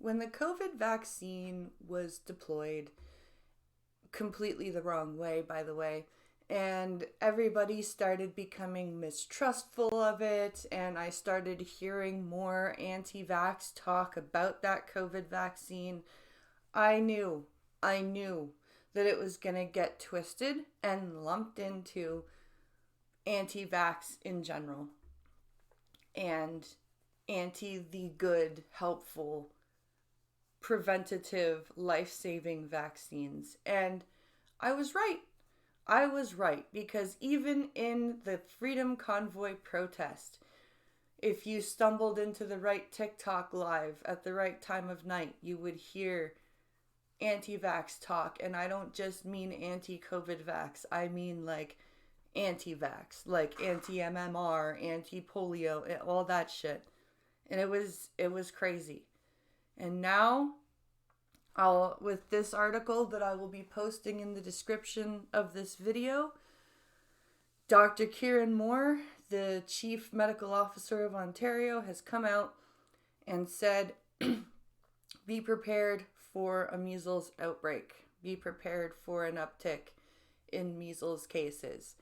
when the COVID vaccine was deployed, completely the wrong way, by the way, and everybody started becoming mistrustful of it, and I started hearing more anti-vax talk about that COVID vaccine, I knew that it was going to get twisted and lumped into anti-vax in general and anti the good, helpful, preventative, life-saving vaccines. And I was right. I was right, because even in the Freedom Convoy protest, if you stumbled into the right TikTok live at the right time of night, you would hear anti-vax talk. And I don't just mean anti-COVID vax. I mean like anti-vax, like anti-MMR, anti-polio, all that shit. And it was crazy. And now, with this article that I will be posting in the description of this video, Dr. Kieran Moore, the Chief Medical Officer of Ontario, has come out and said, be prepared for a measles outbreak. Be prepared for an uptick in measles cases,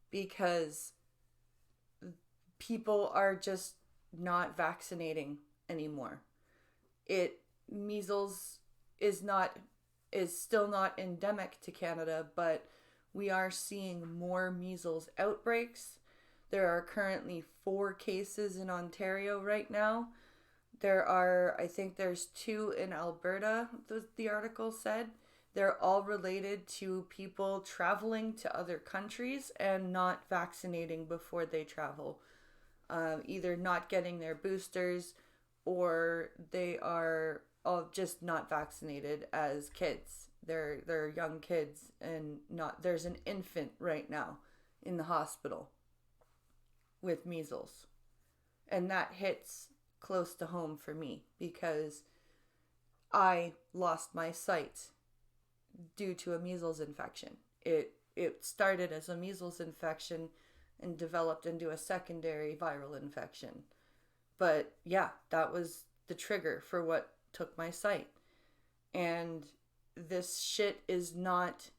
because people are just not vaccinating anymore. Measles is still not endemic to Canada, but we are seeing more measles outbreaks. There are currently 4 cases in Ontario right now. I think there's 2 in Alberta, the article said. They're all related to people traveling to other countries and not vaccinating before they travel. Either not getting their boosters, or they are all just not vaccinated as kids. They're young kids, and there's an infant right now in the hospital with measles. And that hits close to home for me, because I lost my sight due to a measles infection. It started as a measles infection and developed into a secondary viral infection. But yeah, that was the trigger for what took my sight. And this shit it's not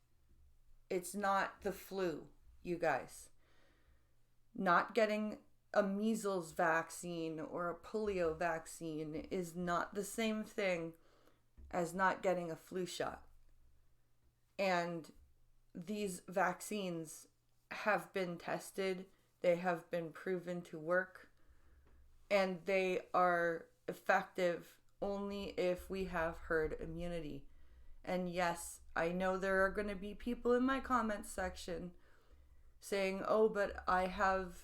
the flu, you guys. Not getting a measles vaccine or a polio vaccine is not the same thing as not getting a flu shot. And these vaccines have been tested, they have been proven to work, and they are effective only if we have herd immunity. And yes, I know there are going to be people in my comments section saying, oh, but I have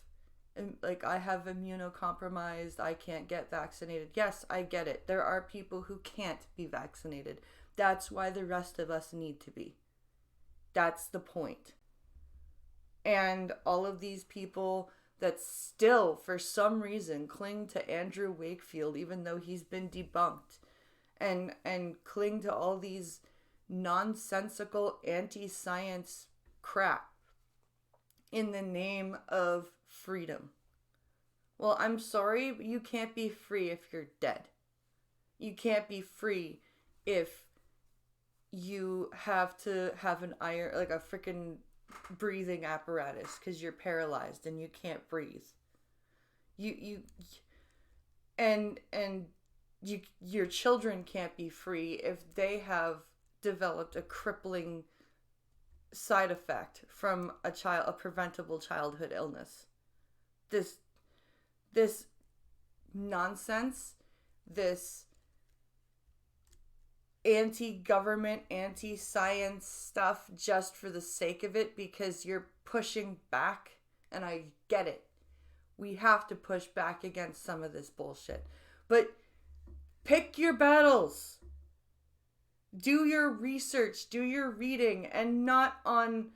immunocompromised, I can't get vaccinated. Yes, I get it. There are people who can't be vaccinated. That's why the rest of us need to be. That's the point. And all of these people that still, for some reason, cling to Andrew Wakefield, even though he's been debunked, and cling to all these nonsensical anti-science crap in the name of freedom. Well, I'm sorry, but you can't be free if you're dead. You can't be free if you have to have a freaking breathing apparatus because you're paralyzed and you can't breathe. Your children can't be free if they have developed a crippling side effect from a preventable childhood illness. This nonsense, this anti-government, anti-science stuff just for the sake of it because you're pushing back, and I get it. We have to push back against some of this bullshit. But pick your battles. Do your research, do your reading, and not on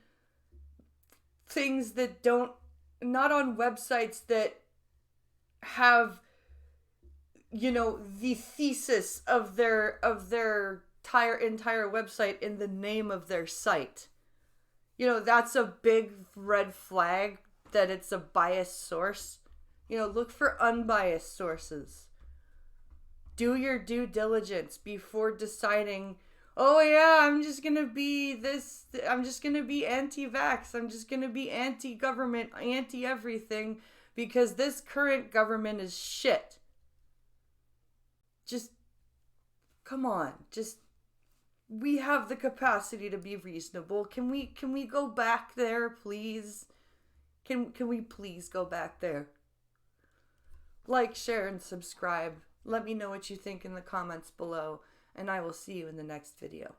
things that not on websites that have, the thesis of their entire website in the name of their site. That's a big red flag that it's a biased source. Look for unbiased sources. Do your due diligence before deciding, oh yeah, I'm just going to be this, I'm just going to be anti-vax, I'm just going to be anti-government, anti-everything, because this current government is shit. Just, come on, just, we have the capacity to be reasonable. Can we go back there, please? Can we please go back there? Like, share, and subscribe. Let me know what you think in the comments below, and I will see you in the next video.